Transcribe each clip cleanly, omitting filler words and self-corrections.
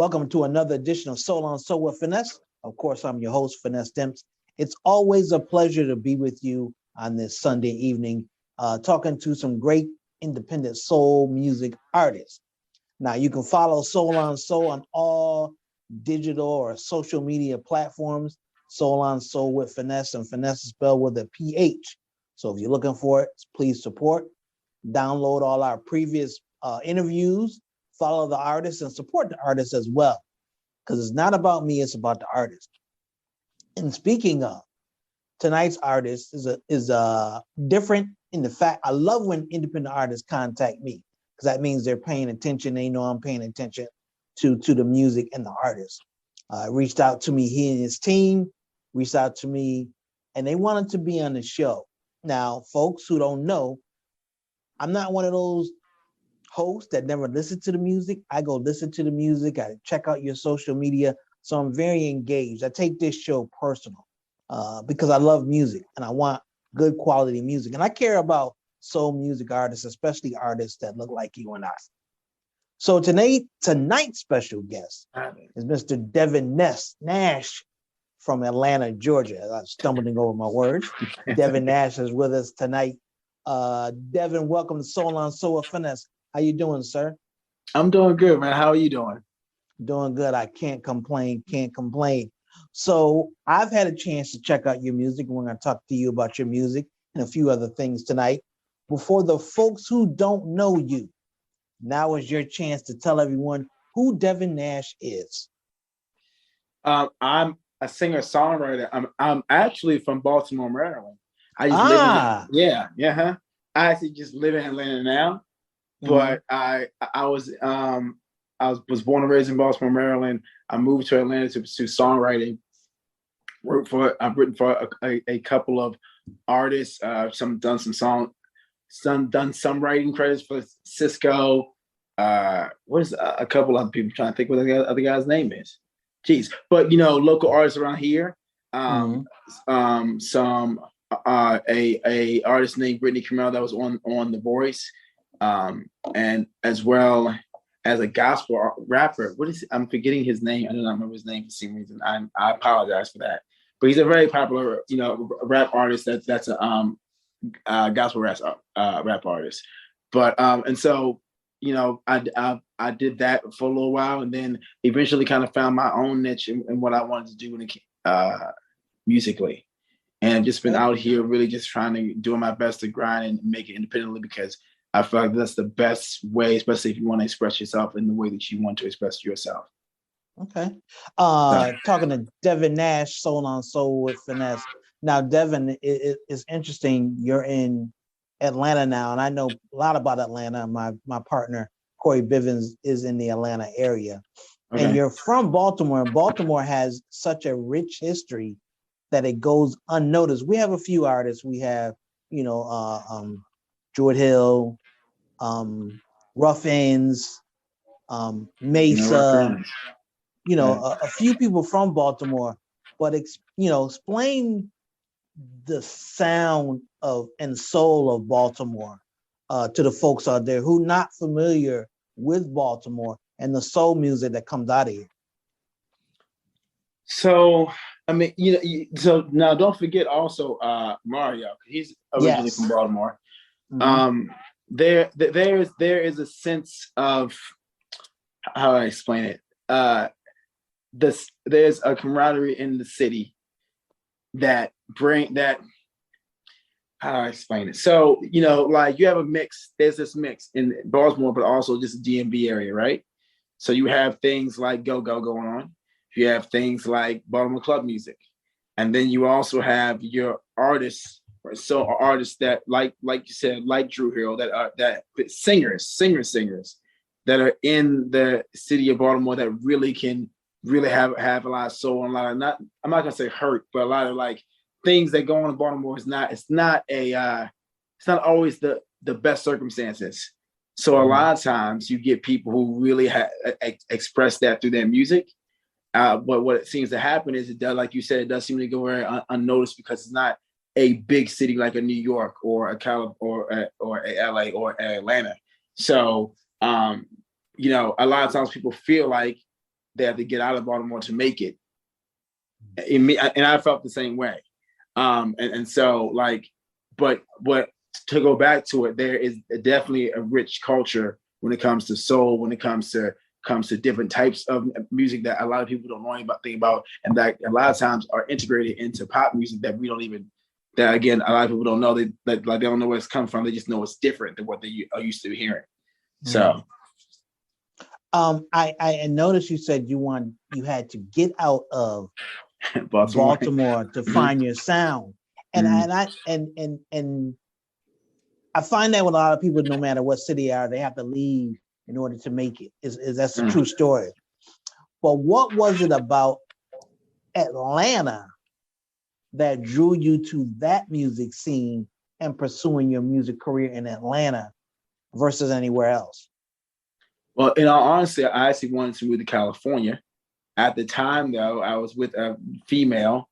Welcome to another edition of Soul on Soul with Phinesse. Of course, I'm your host, Phinesse Demps. It's always a pleasure to be with you on this Sunday evening, talking to some great independent soul music artists. Now, you can follow Soul on Soul on all digital or social media platforms. Soul on Soul with Phinesse, and Phinesse is spelled with a PH. So if you're looking for it, please support. Download all our previous interviews, follow the artists, and support the artists as well. Because it's not about me, it's about the artist. And speaking of, tonight's artist is different in the fact I love when independent artists contact me, because that means they're paying attention. They know I'm paying attention to the music and the artist. Reached out to me, he and his team reached out to me, and they wanted to be on the show. Now, folks who don't know, I'm not one of those hosts that never listen to the music. I go listen to the music. I check out your social media. So I'm very engaged. I take this show personal because I love music and I want good quality music. And I care about soul music artists, especially artists that look like you and I. So tonight's special guest is Mr. Devin Nash from Atlanta, Georgia. I'm stumbling over my words. Devin Nash is with us tonight. Devin, welcome to Soul on Soul with Phinesse. How you doing, sir? I'm doing good, man. How are you doing? Doing good. I can't complain. So I've had a chance to check out your music. We're going to talk to you about your music and a few other things tonight. Before the folks who don't know you, now is your chance to tell everyone who Devin Nash is. I'm a singer-songwriter. I'm actually from Baltimore, Maryland. I just live in I actually just live in Atlanta now. But I was born and raised in Baltimore, Maryland. I moved to Atlanta to pursue songwriting. I've written for a couple of artists. Some done some writing credits for Cisco. What's a couple other people? I'm trying to think what the other guy's name is. Jeez, but local artists around here. Some a artist named Brittany Camille that was on The Voice. And as well as a gospel rapper. I'm forgetting his name. I do not remember his name for some reason. I apologize for that. But he's a very popular, rap artist. That's a gospel rap artist. But and so I did that for a little while, and then eventually kind of found my own niche in what I wanted to do musically. And I've just been out here really just trying to do my best to grind and make it independently, because I feel like that's the best way, especially if you want to express yourself in the way that you want to express yourself. Okay. Talking to Devin Nash, Soul on Soul with Phinesse. Now, Devin, it's interesting. You're in Atlanta now, and I know a lot about Atlanta. My partner, Corey Bivens, is in the Atlanta area. Okay. And you're from Baltimore, and Baltimore has such a rich history that it goes unnoticed. We have a few artists. We have, Jord Hill, Rough Ends, Mesa, a few people from Baltimore, but explain the sound of and soul of Baltimore to the folks out there who not familiar with Baltimore and the soul music that comes out of here. So, I mean, so now don't forget also Mario. He's originally from Baltimore. Mm-hmm. There is a sense of, how do I explain it? There's a camaraderie in the city that how do I explain it? So, like you have a mix, there's this mix in Baltimore, but also just the DMV area, right? So you have things like go-go going on. You have things like Baltimore club music. And then you also have your artists, so artists that like you said, like Drew Hill, that singers that are in the city of Baltimore that really can have a lot of soul and a lot of I'm not gonna say hurt, but a lot of like things that go on in Baltimore it's not always the best circumstances. So a lot of times you get people who really express that through their music. But what it seems to happen is like you said, it does seem to go very unnoticed because it's not a big city like a New York or a LA or Atlanta. So, a lot of times people feel like they have to get out of Baltimore to make it. And I felt the same way. And so like, but to go back to it, there is definitely a rich culture when it comes to soul, when it comes to different types of music that a lot of people don't know anything about, and that a lot of times are integrated into pop music that we don't even, that again, a lot of people don't know, they don't know where it's come from. They just know it's different than what they are used to hearing. So I noticed you said you had to get out of Baltimore to find your sound. And I find that with a lot of people, no matter what city they are, they have to leave in order to make it. That's a true story. But what was it about Atlanta that drew you to that music scene and pursuing your music career in Atlanta versus anywhere else? Well, in all honesty, I actually wanted to move to California. At the time, though, I was with a female,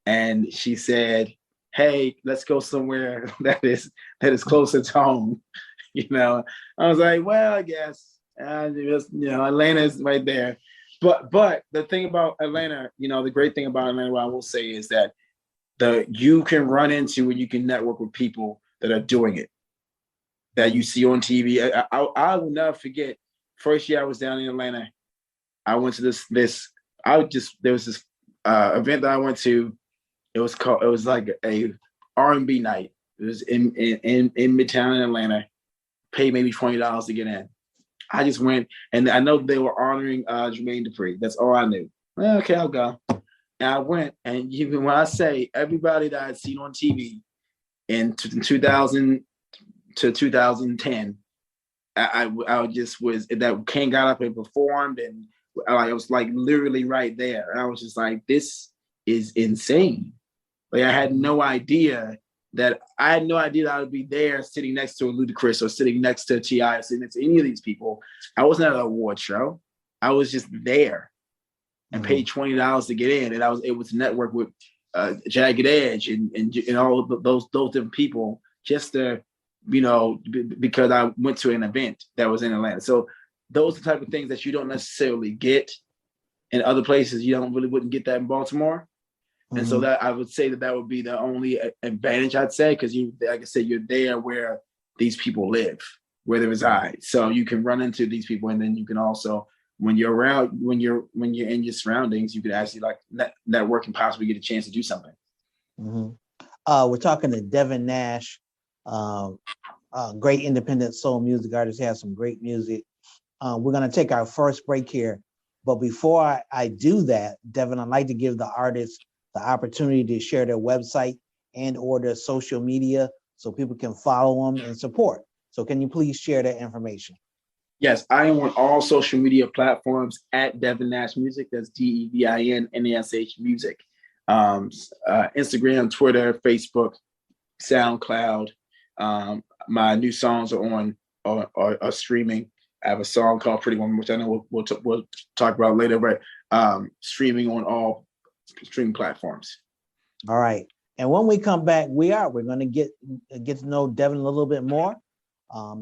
and she said, "Hey, let's go somewhere that is closer to home." You know, I was like, "Well, I guess Atlanta is right there." But the thing about Atlanta, the great thing about Atlanta, what I will say is that you can run into and you can network with people that are doing it, that you see on TV. I will never forget. First year I was down in Atlanta, I went to there was this event that I went to. It was like a R&B night. It was in Midtown in Atlanta. Paid maybe $20 to get in. I just went, and I know they were honoring Jermaine Dupri. That's all I knew. Well, okay, I'll go. And I went, and even when I say everybody that I'd seen on TV in 2000 to 2010, I just was, that King got up and performed, and I was like literally right there. And I was just like, this is insane. Like I had no idea that I would be there sitting next to a Ludacris or sitting next to T.I. or sitting next to any of these people. I wasn't at an award show. I was just there and paid $20 to get in. And I was able to network with Jagged Edge and all of those different people just to, because I went to an event that was in Atlanta. So those are the type of things that you don't necessarily get in other places. You wouldn't get that in Baltimore. And so that I would say that would be the only advantage, I'd say, because like I said, you're there where these people live, where they reside. So you can run into these people, and then you can also, when you're in your surroundings, you can actually like network and possibly get a chance to do something. We're talking to Devin Nash, great independent soul music artist. He has some great music. We're going to take our first break here, but before I do that, Devin, I'd like to give the artists the opportunity to share their website and or their social media so people can follow them and support. So can you please share that information? Yes, I am on all social media platforms at Devin Nash Music. That's DevinNash Music. Instagram, Twitter, Facebook, SoundCloud. My new songs are streaming. I have a song called Pretty Woman, which I know we'll talk about later, but streaming on all streaming platforms. All right. And when we come back, we're going to get to know Devin a little bit more,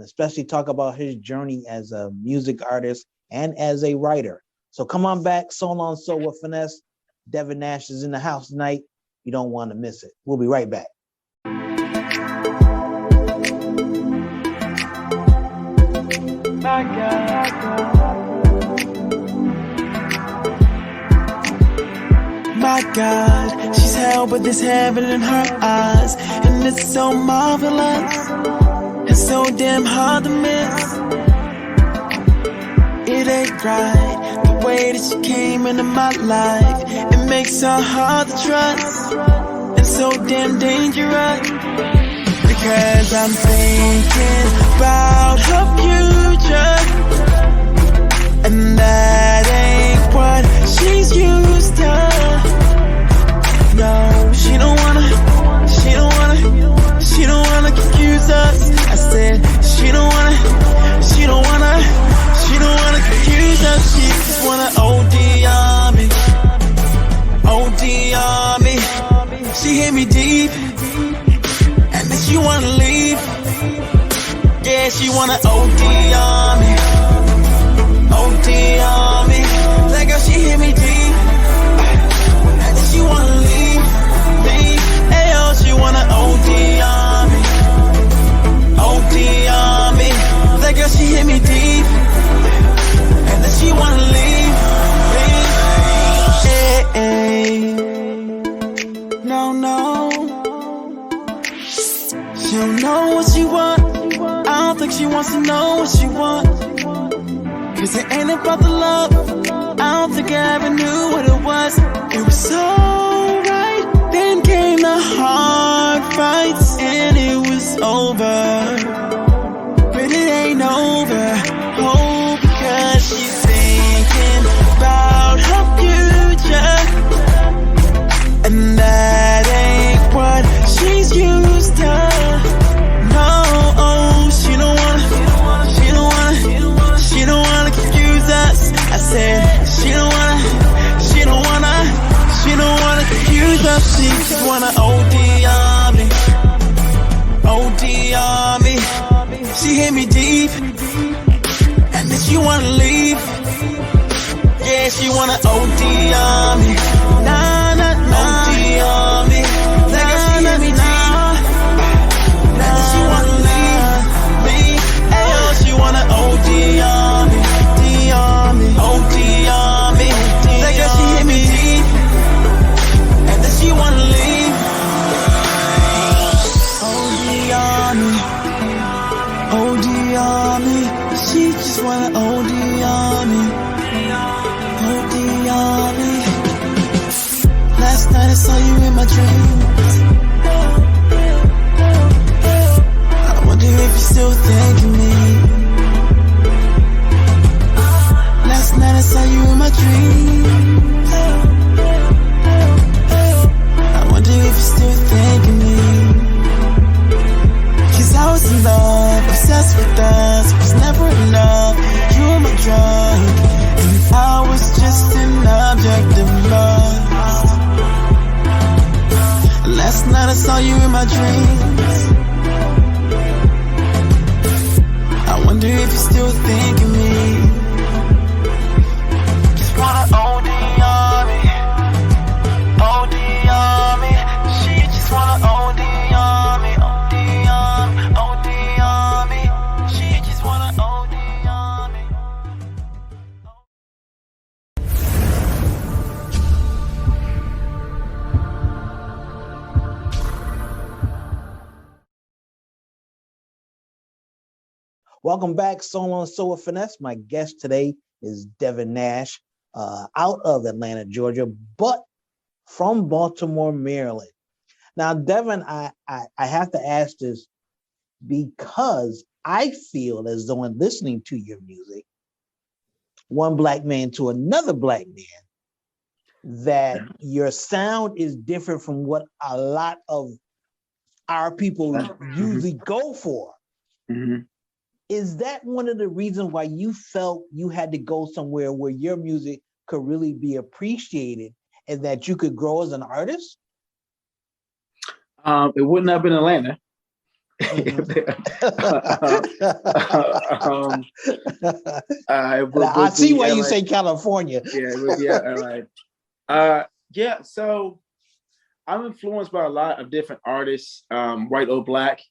especially talk about his journey as a music artist and as a writer. So come on back. Soul on Soul with Phinesse. Devin Nash is in the house tonight. You don't want to miss it. We'll be right back. My God. My God, she's held with this heaven in her eyes, and it's so marvelous and so damn hard to miss. It ain't right, the way that she came into my life. It makes her hard to trust and so damn dangerous. Because I'm thinking about her future, and that ain't what she's used to. No, she don't wanna confuse us. I said, she don't wanna confuse us. She just wanna OD on me. She hit me deep, and then she wanna leave. Yeah, she wanna OD on me. Like girl, she hit me deep, and then she wanna leave me. Ayo, she wanna OD on me, OD on me. That girl, she hit me deep, and then she wanna leave me. Hey, no, no. She don't know what she want. I don't think she wants to know what she want. Cause it ain't about the love. I don't think I ever knew what it was. It was so right. Then came the hard fights, and it was over. But it ain't over. Oh, because she's thinking about her future, and that ain't what she's used to. No, oh, she don't wanna confuse us. I said, she don't wanna confuse us. She just wanna OD on me, OD on me. She hit me deep, and then she wanna leave. Yeah, she wanna OD on me. Nah, nah, nah. OD on me. That girl, she hit me deep, and then she wanna leave me. Ayo, she wanna OD on me, OD on me. That girl, she hit me deep, and then she wanna leave. OD on me, OD on me. She just wanna OD on me, OD on me. Last night I saw you in my dreams. I wonder if you're still thinking me. Last night I saw you in my dreams. I wonder if you're still thinking me. Cause I was in love, obsessed with us, was never enough. You were my drug, and I was just an object of lust. Last night I saw you in my dreams. I wonder if you're still thinking me. Just wanna OD on me, OD on me. She just wanna OD on me, OD on me, OD on me. She just wanna OD on me. Welcome back, Soul on Soul with Phinesse. My guest today is Devin Nash, out of Atlanta, Georgia, but from Baltimore, Maryland. Now, Devin, I have to ask this because I feel as though in listening to your music, one black man to another black man, that your sound is different from what a lot of our people usually go for. Mm-hmm. Is that one of the reasons why you felt you had to go somewhere where your music could really be appreciated and that you could grow as an artist? It wouldn't have been Atlanta. I see why you say California. Yeah, it would be LA. Yeah, so I'm influenced by a lot of different artists, white or black.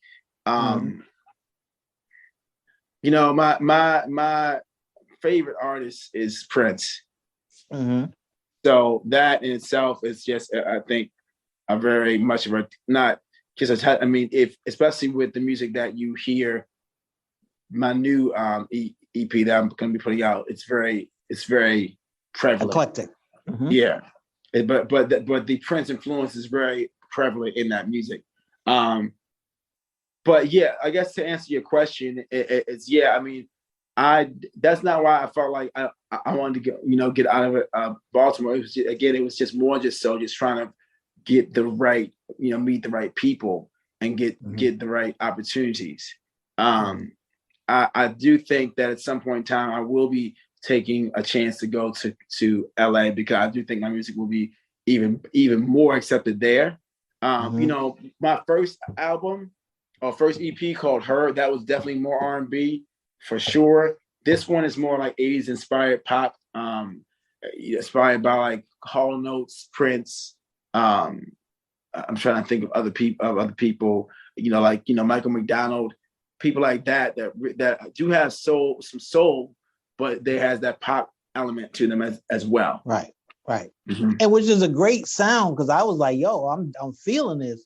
You know, my favorite artist is Prince. Mm-hmm. So that in itself is just, I think, a very much of a, not just a, I mean, if especially with the music that you hear, my new EP that I'm going to be putting out, it's very prevalent. Eclectic. Mm-hmm. Yeah, but the Prince influence is very prevalent in that music. But yeah, I guess to answer your question, it's yeah. I mean, that's not why I felt like I wanted to get out of it, Baltimore. It was just, again, it was just more just trying to get the right, meet the right people and get the right opportunities. I do think that at some point in time I will be taking a chance to go to LA, because I do think my music will be even more accepted there. My first album or first EP called Her, that was definitely more R&B for sure. This one is more like 80s inspired pop. inspired by like Hall Notes, Prince. I'm trying to think of other people, Michael McDonald, people like that do have some soul, but there has that pop element to them as well. Right. Mm-hmm. And which is a great sound, because I was like, yo, I'm feeling this.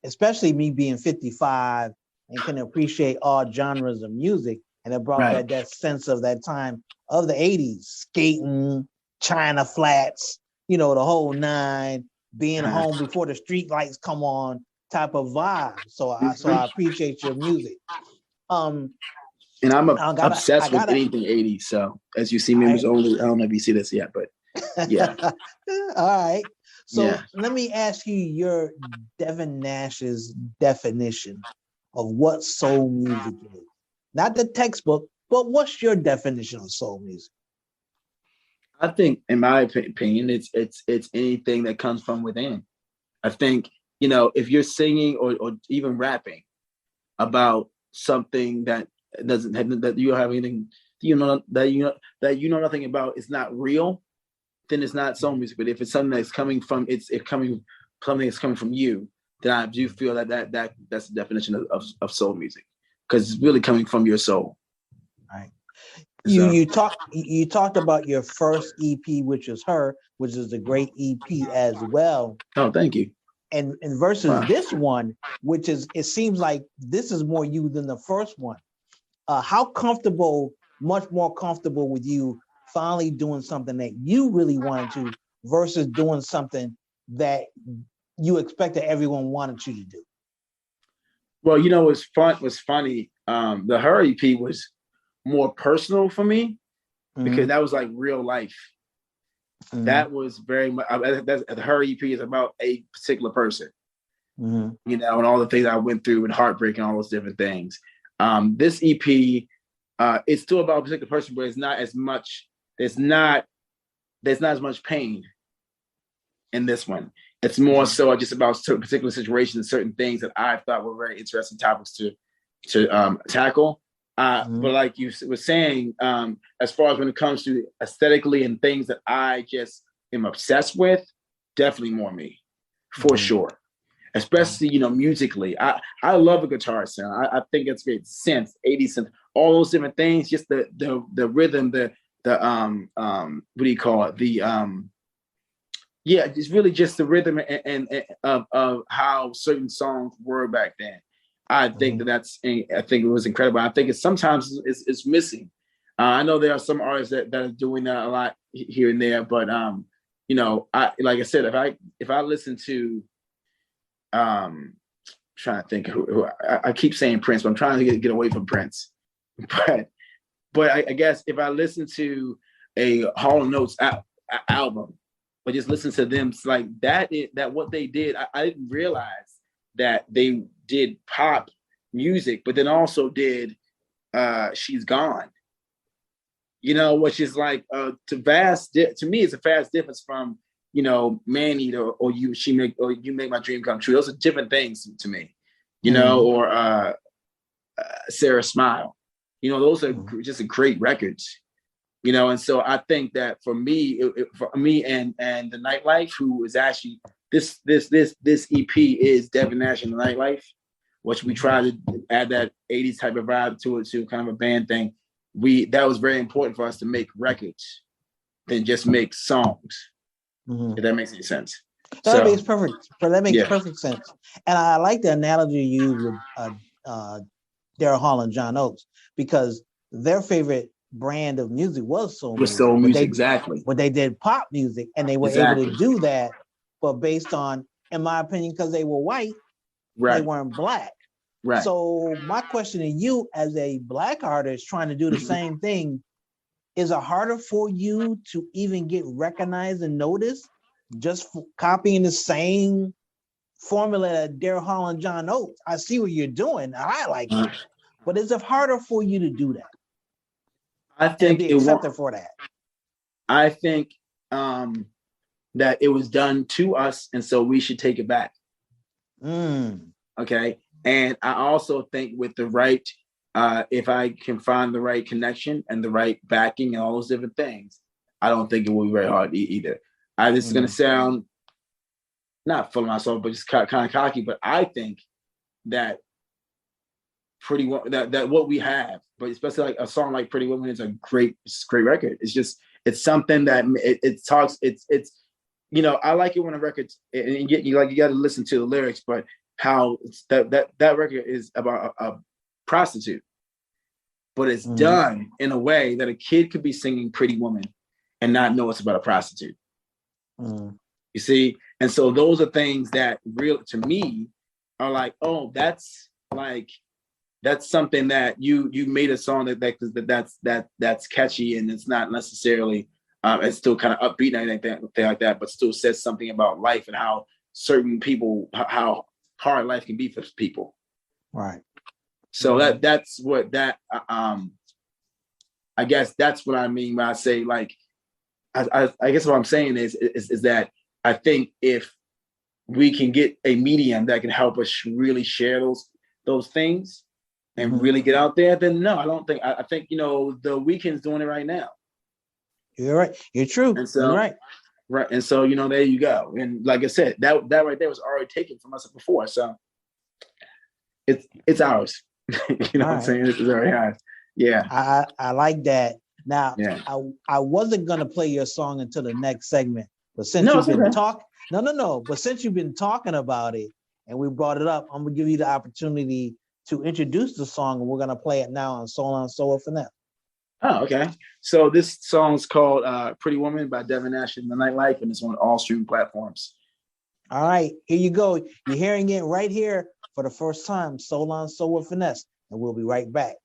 Especially me being 55 and can appreciate all genres of music. And it brought that sense of that time of the 80s, skating, China Flats, the whole nine, being home before the street lights come on type of vibe. So I appreciate your music. And I'm obsessed with anything 80s. So as you see, members only, I don't know if you see this yet, but yeah. All right. So let me ask you your Devin Nash's definition of what soul music is. Not the textbook, but what's your definition of soul music? I think, in my opinion, it's anything that comes from within. I think, if you're singing or even rapping about something that doesn't have, that you have anything, that you know nothing about, it's not real, then it's not soul music. But if it's something that's coming from something that's coming from you, then I do feel that's the definition of soul music, because it's really coming from your soul. Right. You talked about your first EP, which is Her, which is a great EP as well. Oh, thank you. And versus this one, which is, it seems like this is more you than the first one. How much more comfortable with you finally doing something that you really wanted to versus doing something that you expected everyone wanted you to do? Well, what's funny. The Her EP was more personal for me, because that was like real life. That was very much, the Her EP is about a particular person, and all the things I went through and heartbreak and all those different things. This EP, it's still about a particular person, but it's not as much, there's not as much pain in this one. It's more so just about certain particular situations, certain things that I thought were very interesting topics to tackle. But like you were saying, as far as when it comes to aesthetically and things that I just am obsessed with, definitely more me, for sure. Especially, musically. I love a guitar sound. I think it's great. Synth, 80s synth, all those different things, just the rhythm, the what do you call it? It's really just the rhythm and of how certain songs were back then. I think I think it was incredible. I think sometimes it's missing. I know there are some artists that are doing that a lot here and there, but like I said, if I listen to, trying to think who I keep saying Prince, but I'm trying to get away from Prince. But I guess if I listen to a Hall Notes album, but just listen to them, it's like that what they did, I didn't realize that they did pop music, but then also did She's Gone, which is like to me, it's a vast difference from Man Eater or You Make My Dream Come True. Those are different things to me, or Sarah Smile. Those are just great records. And so I think that for me and the Nightlife, who is actually this EP is Devin Nash and the Nightlife, which we try to add that 80s type of vibe to it, to kind of a band thing. That was very important for us to make records than just make songs. If that makes any sense. That makes perfect sense. And I like the analogy you use with Daryl Hall and John Oates, because their favorite brand of music was soul music. Exactly. But they did pop music, and they were able to do that, but based on, in my opinion, because they were white, they weren't black. Right. So my question to you, as a black artist trying to do the same thing, is it harder for you to even get recognized and noticed just for copying the same formula that Daryl Hall and John Oates? I see what you're doing. I like it. But is it harder for you to do that? I think be accepted for that. I think that it was done to us, and so we should take it back. Okay. And I also think with the right, if I can find the right connection and the right backing and all those different things, I don't think it will be very hard either. This is going to sound not full of myself, but just kind of cocky. But I think that that what we have, but especially like a song like Pretty Woman is a great record. It's something that it talks. It's I like it when a record, and you got to listen to the lyrics, but how that record is about a prostitute, but it's done in a way that a kid could be singing Pretty Woman and not know it's about a prostitute. You see? And so those are things that to me are like, oh, that's something that you made a song that's catchy, and it's not necessarily it's still kind of upbeat and anything like that, but still says something about life and how certain people, how hard life can be for people. Right. So that's what I guess that's what I mean when I say, like, I guess what I'm saying is that I think if we can get a medium that can help us really share those things and really get out there, then no, I don't think. I think The Weeknd's doing it right now. You're right. You're true. And so, you're right. Right. And so there you go. And like I said, that right there was already taken from us before. So it's ours. What I'm saying? It's already ours. Yeah. I like that. Now, I wasn't gonna play your song until the next segment, but since you've been talking, but since you've been talking about it and we brought it up, I'm gonna give you the opportunity to introduce the song, and we're gonna play it now on Soul with Phinesse. Oh, okay. So this song's called "Pretty Woman" by Devin Nash Nite Life, and it's on all streaming platforms. All right, here you go. You're hearing it right here for the first time. Soul with Phinesse, and we'll be right back.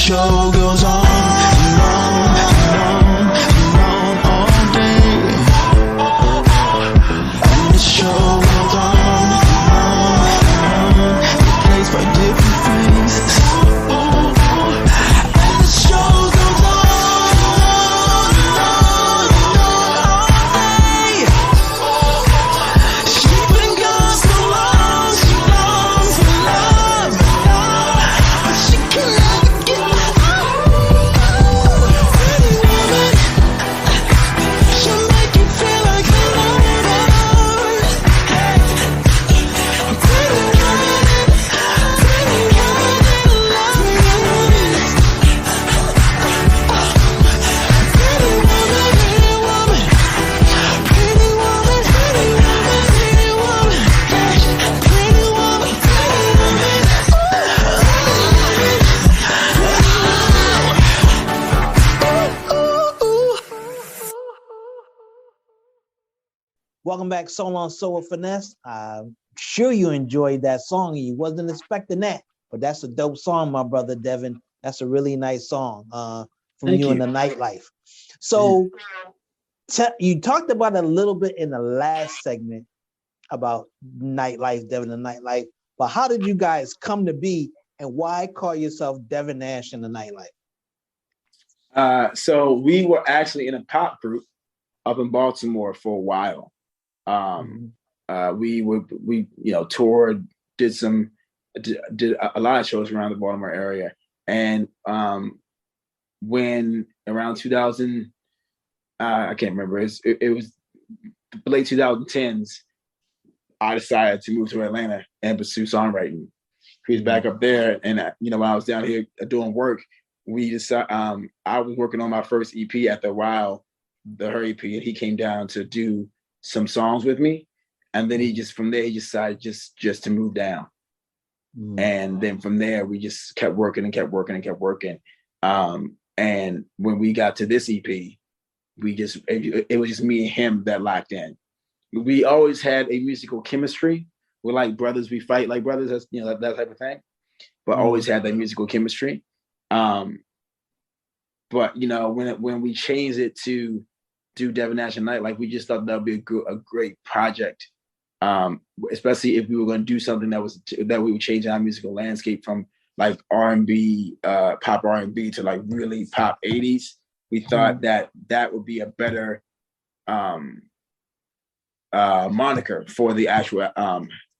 show goes on and on and on and on Welcome back, Soul on Soul with Phinesse. I'm sure you enjoyed that song. You wasn't expecting that, but that's a dope song, my brother Devin. That's a really nice song from you and the Nightlife. So you talked about it a little bit in the last segment about Nightlife, Devin and Nightlife. But how did you guys come to be, and why call yourself Devin Nash and the Nightlife? So we were actually in a pop group up in Baltimore for a while. We toured, did a lot of shows around the Baltimore area, and when around 2000, I can't remember, it was the late 2010s, I decided to move to Atlanta and pursue songwriting. He was back up there, and when I was down here doing work, we decided. I was working on my first EP after a while, her EP, and he came down to do some songs with me, and then he decided just to move down, and then from there we just kept working. And when we got to this EP, it was just me and him that locked in. We always had a musical chemistry. We're like brothers. We fight like brothers. That's that type of thing. But always had that musical chemistry. But when we changed it to do Devin Nash Nite Life, we just thought that would be a great project. Especially if we were going to do something that we would change our musical landscape from like R&B, pop R&B to like really pop 80s. We thought that would be a better moniker for the actual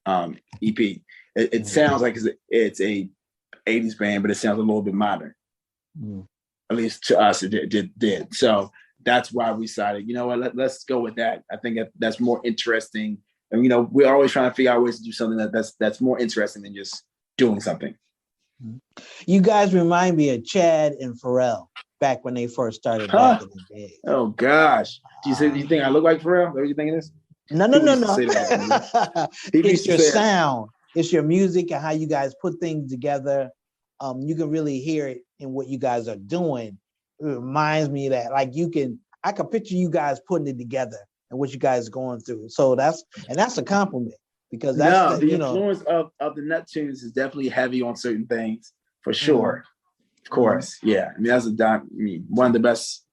EP. It sounds like it's a 80s band, but it sounds a little bit modern. At least to us, it did. So that's why we decided, let's go with that. I think that's more interesting. And we're always trying to figure out ways to do something that's more interesting than just doing something. You guys remind me of Chad and Pharrell back when they first started back in the day. Oh gosh. Do you think I look like Pharrell? Is that what you think it is? No. It's your sound. It's your music and how you guys put things together. You can really hear it in what you guys are doing. It reminds me of that. Like I can picture you guys putting it together and what you guys are going through. So that's a compliment, because that's the influence of the Neptunes is definitely heavy on certain things for sure. Of course, yeah. I mean, that's one of the best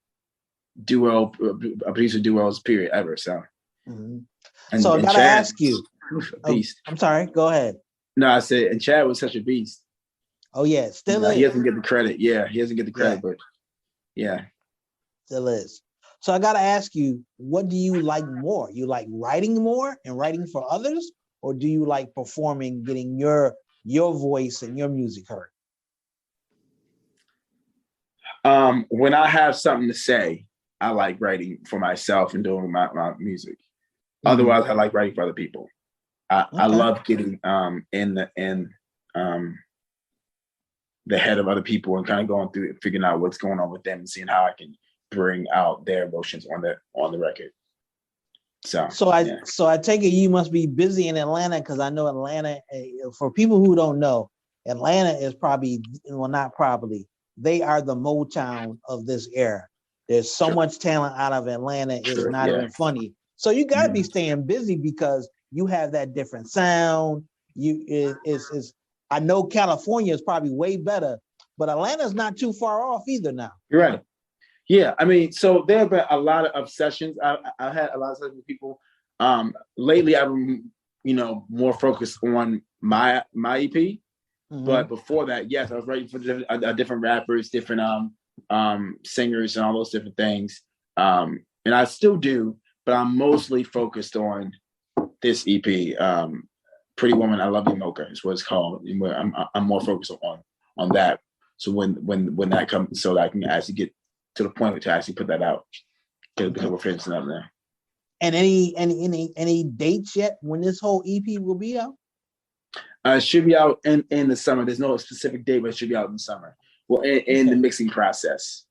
producer duos period ever. So, so I gotta ask you. Beast. I'm sorry. Go ahead. No, I said, and Chad was such a beast. Oh yeah, still is. He doesn't get the credit. Yeah, he doesn't get the credit, but yeah, still is. So I gotta ask you, what do you like more? You like writing more and writing for others, or do you like performing, getting your voice and your music heard? When I have something to say, I like writing for myself and doing my music. Otherwise, I like writing for other people. I love getting in the head of other people and kind of going through it, figuring out what's going on with them and seeing how I can bring out their emotions on the record. So I take it you must be busy in Atlanta, because I know Atlanta, for people who don't know, Atlanta is they are the Motown of this era. There's so much talent out of Atlanta, it's not even funny. So you got to be staying busy, because you have that different sound. I know California is probably way better, but Atlanta's not too far off either now. You're right. Yeah, I mean, so there have been a lot of sessions. I've had a lot of sessions with people. Lately, I've been, more focused on my EP. But before that, yes, I was writing for different rappers, different singers, and all those different things. And I still do, but I'm mostly focused on this EP. Pretty Woman, I Love You Mocha is what it's called. And I'm more focused on that. So when that comes, so that I can actually get to the point to actually put that out, because we're finishing up now. And any dates yet when this whole EP will be out? It should be out in the summer. There's no specific date, but it should be out in the summer. Well, in the mixing process,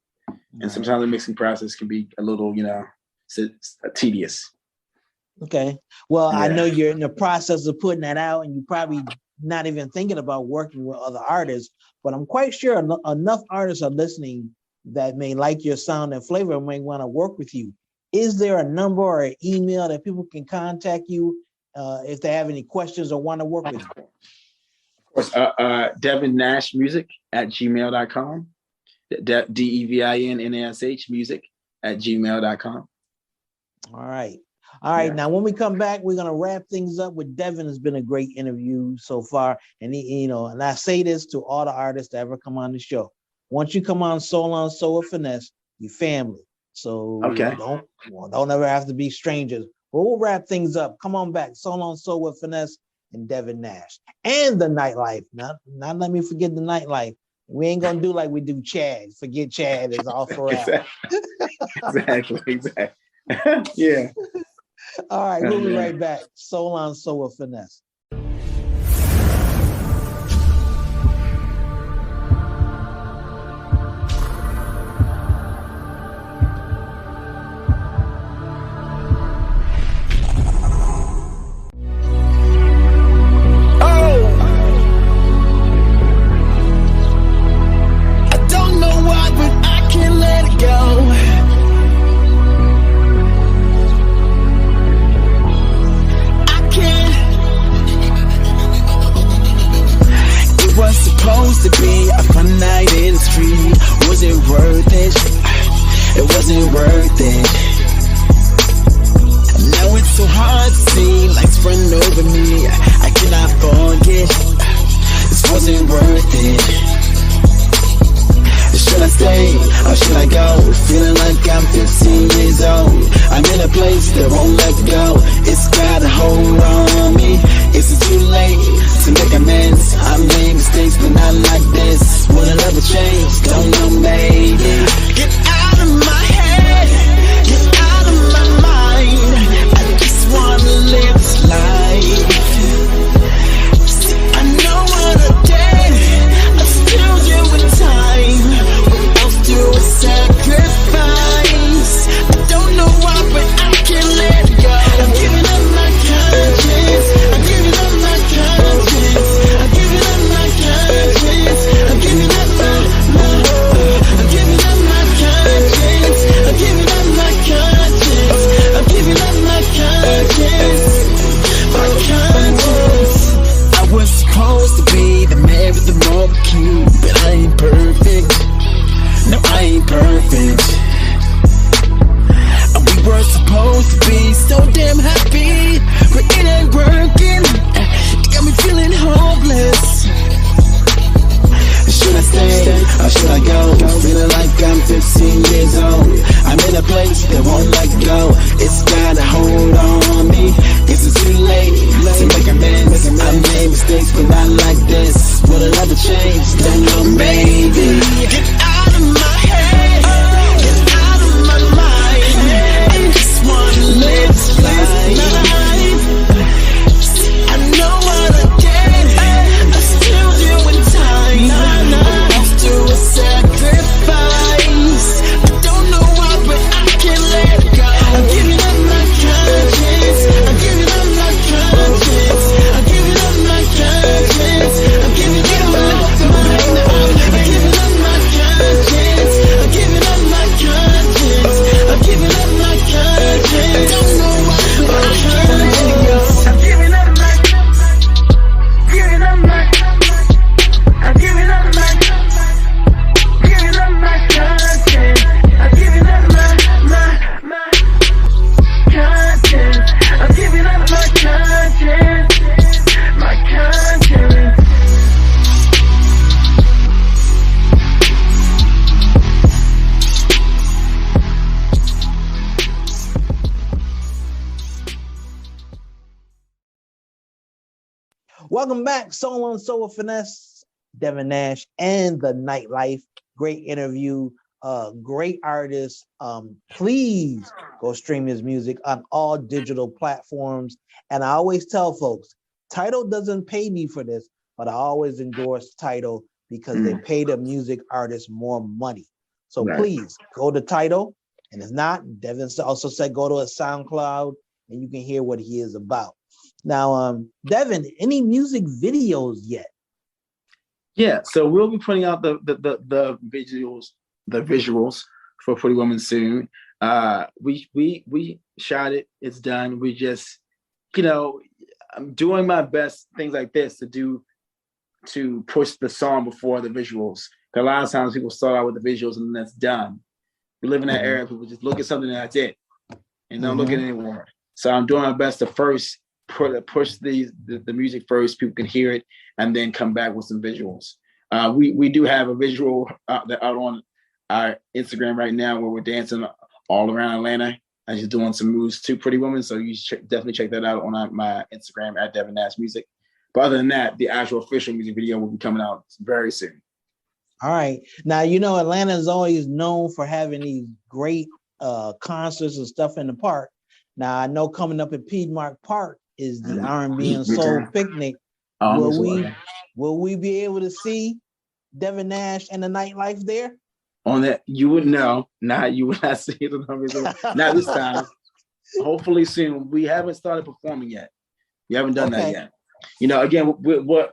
and sometimes the mixing process can be a little, tedious. Okay. Well, I know you're in the process of putting that out, and you're probably not even thinking about working with other artists, but I'm quite sure enough artists are listening that may like your sound and flavor and may want to work with you. Is there a number or an email that people can contact you if they have any questions or want to work with you? Of course, Devin Nash Music at gmail.com. DEVINNASH music at gmail.com. All right. All right. Yeah. Now, when we come back, we're going to wrap things up with Devin. It's been a great interview so far. And and I say this to all the artists that ever come on the show. Once you come on Soul with Phinesse, you family. So Okay. don't ever have to be strangers. But we'll wrap things up. Come on back. Soul with Phinesse and Devin Nash. And the nightlife. Not let me forget the nightlife. We ain't gonna do like we do Chad. Forget Chad is all forever. Exactly. Yeah. All right, we'll be right back. Soul with Phinesse. To be a fun night in the street. Was it worth it? It wasn't worth it. Now it's so hard to see lights run over me. I cannot forget. This wasn't worth it. Should I stay or should I go? Feeling like I'm 15 years old. I'm in a place that won't let go. It's got a hold on me. Is it too late to make amends? I made mistakes, but not like this. Will it ever change? Don't know, maybe. Get out of my head. Get out of my mind. I just wanna live this life. See, I know what I did. I'm still doing time. What else do I sacrifice? I don't know why, but I can't let it go. I'm giving up my conscience. I'm giving up my conscience. I'm giving up my conscience. I'm giving up I'm giving up my conscience. I'm giving up my conscience. I'm giving up my conscience. My conscience. I was supposed to be the man with the mobile cube, but I ain't perfect. No, I ain't perfect. And we were supposed to be so damn happy, but it ain't working. It got me feeling hopeless. Should I stay or should I go? Feeling like I'm 15 years old. I'm in a place that won't let go. It's got a hold on me. Is it too late to make amends? I made mistakes, but not like this. Will it ever change? Don't know, maybe. Get out of my head. Get out of my mind. I just wanna live this life. I know what I did. I'm still doing time. What else do I sacrifice? I don't know why, but I can't let it go. I'm giving up my conscience. I'm giving up my conscience. I'm giving up my conscience. I'm giving up my conscience. I'm giving up my conscience. I'm giving up my conscience. I'm giving up my conscience. I don't know why, but I can't let it go. I'm giving up my giving up my I'm giving up my giving up my conscience. I'm giving up my conscience. I'm giving up my conscience. My conscience. Welcome back, Soul with Phinesse, Devin Nash, and the Nightlife. Great interview, great artist. Please go stream his music on all digital platforms. And I always tell folks, Tidal doesn't pay me for this, but I always endorse Tidal because they pay the music artists more money. So please go to Tidal. And if not, Devin also said go to a SoundCloud and you can hear what he is about. Now, Devin, any music videos yet? Yeah, so we'll be putting out the visuals for Pretty Woman soon. We shot it. It's done. We just, you know, I'm doing my best things like this to push the song before the visuals. A lot of times people start out with the visuals and then that's done. We live in that era. People just look at something and that's it, and don't look at it anymore. So I'm doing my best to first push the music first. People can hear it, and then come back with some visuals. We do have a visual out on our Instagram right now where we're dancing all around Atlanta. I'm just doing some moves to Pretty Woman. So you should definitely check that out on my Instagram at Devin Nash Music. But other than that, the actual official music video will be coming out very soon. All right. Now, you know, Atlanta is always known for having these great concerts and stuff in the park. Now, I know coming up at Piedmont Park is the R&B and Soul Picnic. Will we be able to see Devin Nash and the Nightlife there? On that, you would know. You would not see the numbers. Not this time. Hopefully soon. We haven't started performing yet. We haven't done that yet. You know, again, what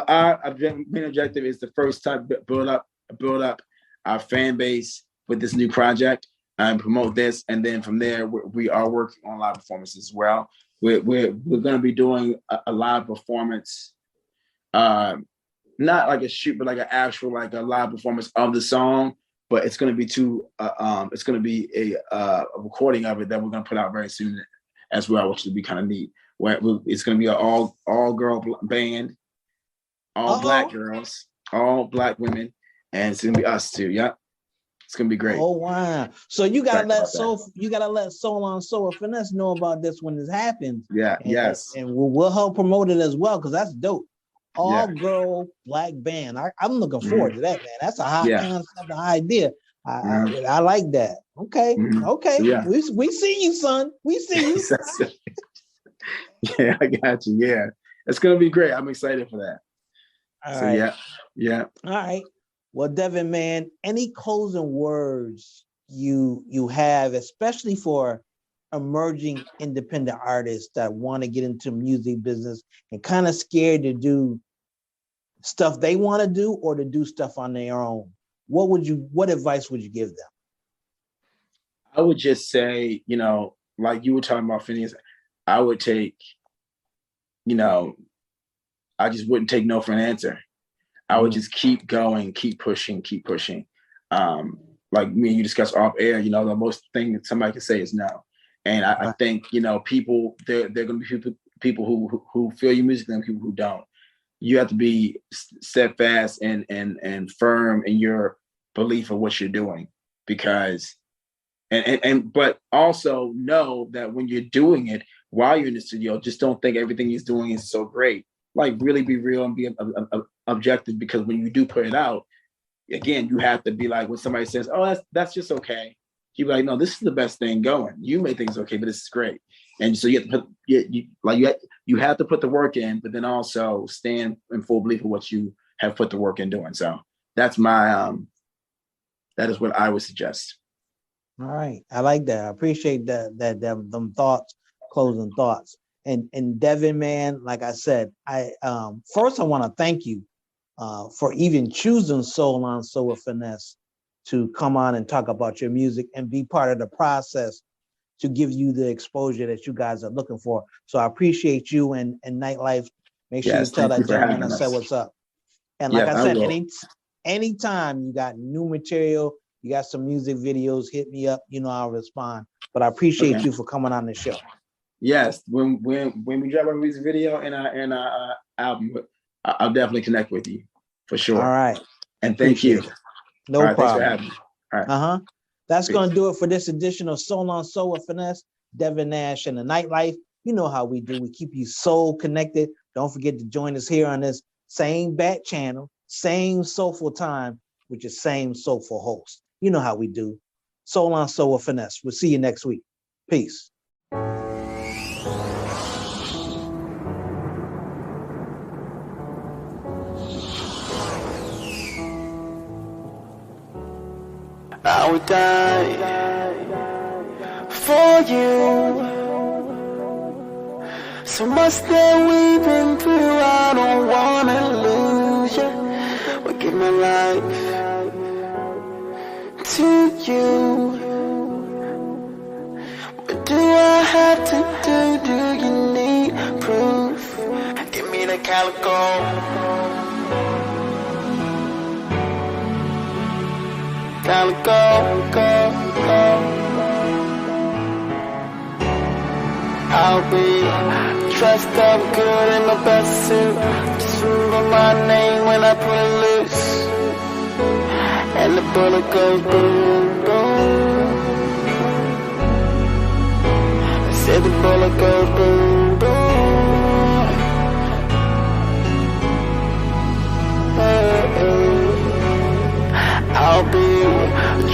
our main objective is the first time build up our fan base with this new project and promote this, and then from there we are working on live performances as well. We're going to be doing a live performance, not like a shoot, but like an actual like a live performance of the song. But it's going to be it's going to be a recording of it that we're going to put out very soon as well, which will be kind of neat. Where it's going to be an all girl band, all black girls, all black women, and it's going to be us too. Yep, it's going to be great. Oh wow! So you gotta let Soul on Soul or Phinesse know about this when this happens. Yeah. And we'll help promote it as well because that's dope. All girl black band. I'm looking forward to that, man. That's a hot concept, an idea. I like that. Okay. So, yeah. We see you, son. We see you. Yeah, I got you. Yeah, it's gonna be great. I'm excited for that. All right. Yeah. All right. Well, Devin, man, any closing words you have, especially for emerging independent artists that want to get into music business and kind of scared to do stuff they want to do or to do stuff on their own? What advice would you give them? I would just say, you know, like you were talking about Phinesse, I would take, you know, I just wouldn't take no for an answer. I would just keep going, keep pushing. Like me and you discussed off air, you know, the most thing that somebody can say is no. And I think, you know, people, they're going to be people who feel your music and people who don't. You have to be steadfast and firm in your belief of what you're doing, because, but also know that when you're doing it while you're in the studio, just don't think everything he's doing is so great. Like really be real and be objective, because when you do put it out, again, you have to be like, when somebody says, "Oh, that's just okay," you be like, "No, this is the best thing going. You may think it's okay, but this is great." And so you have to you have to put the work in, but then also stand in full belief of what you have put the work in doing. So that's my that is what I would suggest. All right, I like that. I appreciate them thoughts, closing thoughts. And Devin, man, like I said, first I want to thank you for even choosing Soul on Soul with Phinesse to come on and talk about your music and be part of the process to give you the exposure that you guys are looking for. So I appreciate you and Nightlife. Make sure you tell that gentleman I said what's up. And like I said, anytime you got new material, you got some music videos, hit me up. You know, I'll respond. But I appreciate you for coming on the show. Yes, when we drop our music video and our album, I'll definitely connect with you for sure. All right. And thank you. No problem. Thanks for having me. All right. That's going to do it for this edition of Soul on Soul with Phinesse, Devin Nash and the Nightlife. You know how we do. We keep you soul connected. Don't forget to join us here on this same bat channel, same soulful time, with your same soulful host. You know how we do. Soul on Soul with Phinesse. We'll see you next week. Peace. I would die for you. So much that we've been through, I don't wanna lose you. But give my life to you. calico. Calico, go. I'll be dressed up good in my best suit. Just remember my name when I put it loose. And the bullet goes boom, boom. I said the bullet goes boom, boom. I'll be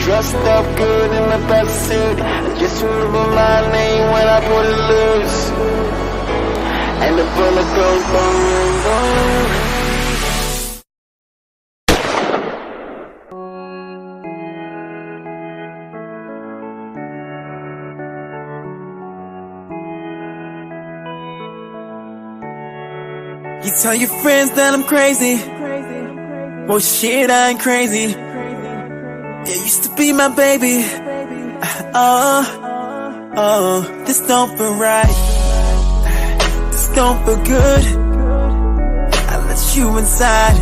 dressed up good in the best suit. Just remember my name when I put it loose. And the bullet goes boom, boom. You tell your friends that I'm crazy. Well, shit, I ain't crazy. You used to be my baby. This don't feel right. This don't feel good. I let you inside.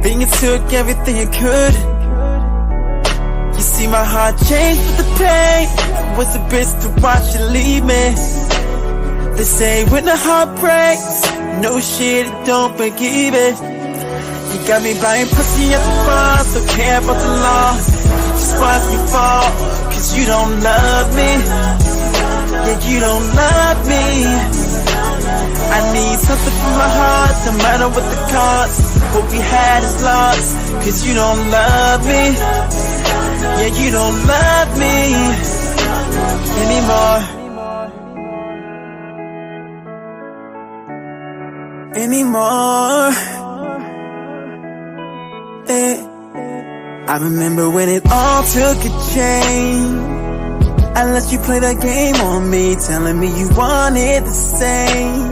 Then you took everything you could. You see my heart change with the pain. It was a bitch to watch you leave me. They say when the heart breaks, no shit, don't forgive it. You got me buying pussy at the bar, so care about the law. Just watch me fall, cause you don't love me. Yeah, you don't love me. I need something from my heart, no matter what the cost. What we had is lost, cause you don't love me. Yeah, you don't love me anymore. I remember when it all took a change. I let you play that game on me, telling me you wanted the same.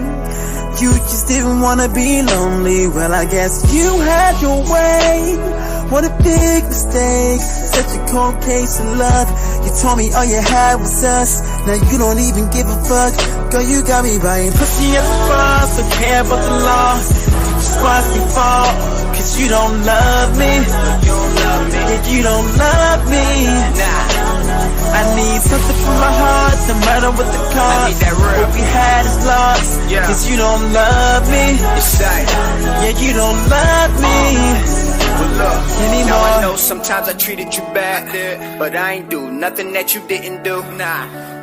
You just didn't wanna be lonely. Well, I guess you had your way. What a big mistake. Such a cold case of love. You told me all you had was us. Now you don't even give a fuck. Girl, you got me buying pussy at the bar, so care about the law. Just watch me fall, cause you don't love me. Yeah, you don't love me. I need something from my heart, no matter what the cost. What we had is lost, cause you don't love me. Yeah, you don't love me anymore. Now I know sometimes I treated you bad, but I ain't do nothing that you didn't do.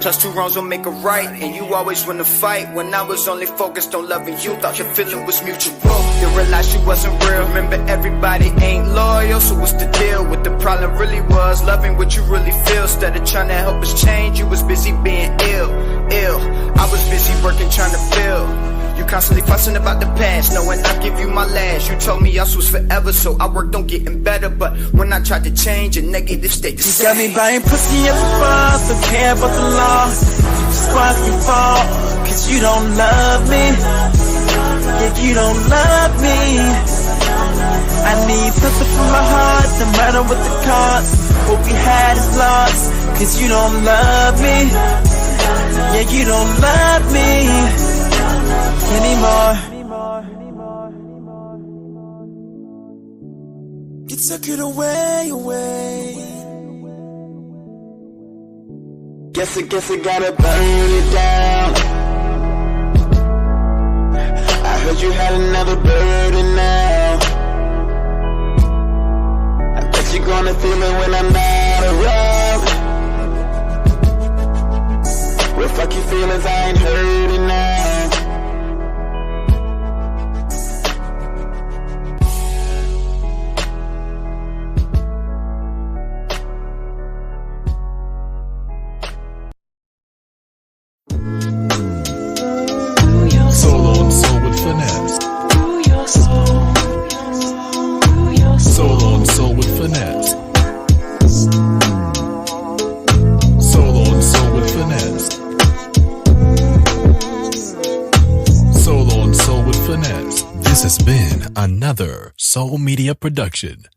Plus 2 wrongs will make a right, and you always wanna fight. When I was only focused on loving you, thought your feeling was mutual. You realized you wasn't real. Remember, everybody ain't loyal, so what's the deal? What the problem really was, loving what you really feel. Instead of trying to help us change, you was busy being ill. I was busy working, trying to build. You constantly fussing about the past, knowing I give you my last. You told me us was forever, so I worked on getting better. But when I tried to change, a negative state the same. You got me buying pussy at the bar, so care about the law. Just watch me fall, cause you don't love me. Yeah, you don't love me. I need something from my heart, no matter what the cost. What we had is lost, cause you don't love me. Yeah, you don't love me anymore. You took it away. Guess I gotta burn it down. I heard you had another burden now. I bet you're gonna feel it when I'm not around. Well, fuck your feelings, I ain't hurting now. Soul on Soul with Phinesse. Soul on Soul with Phinesse. Soul on Soul with Phinesse. Soul on Soul with Phinesse. This has been another Soul Media production.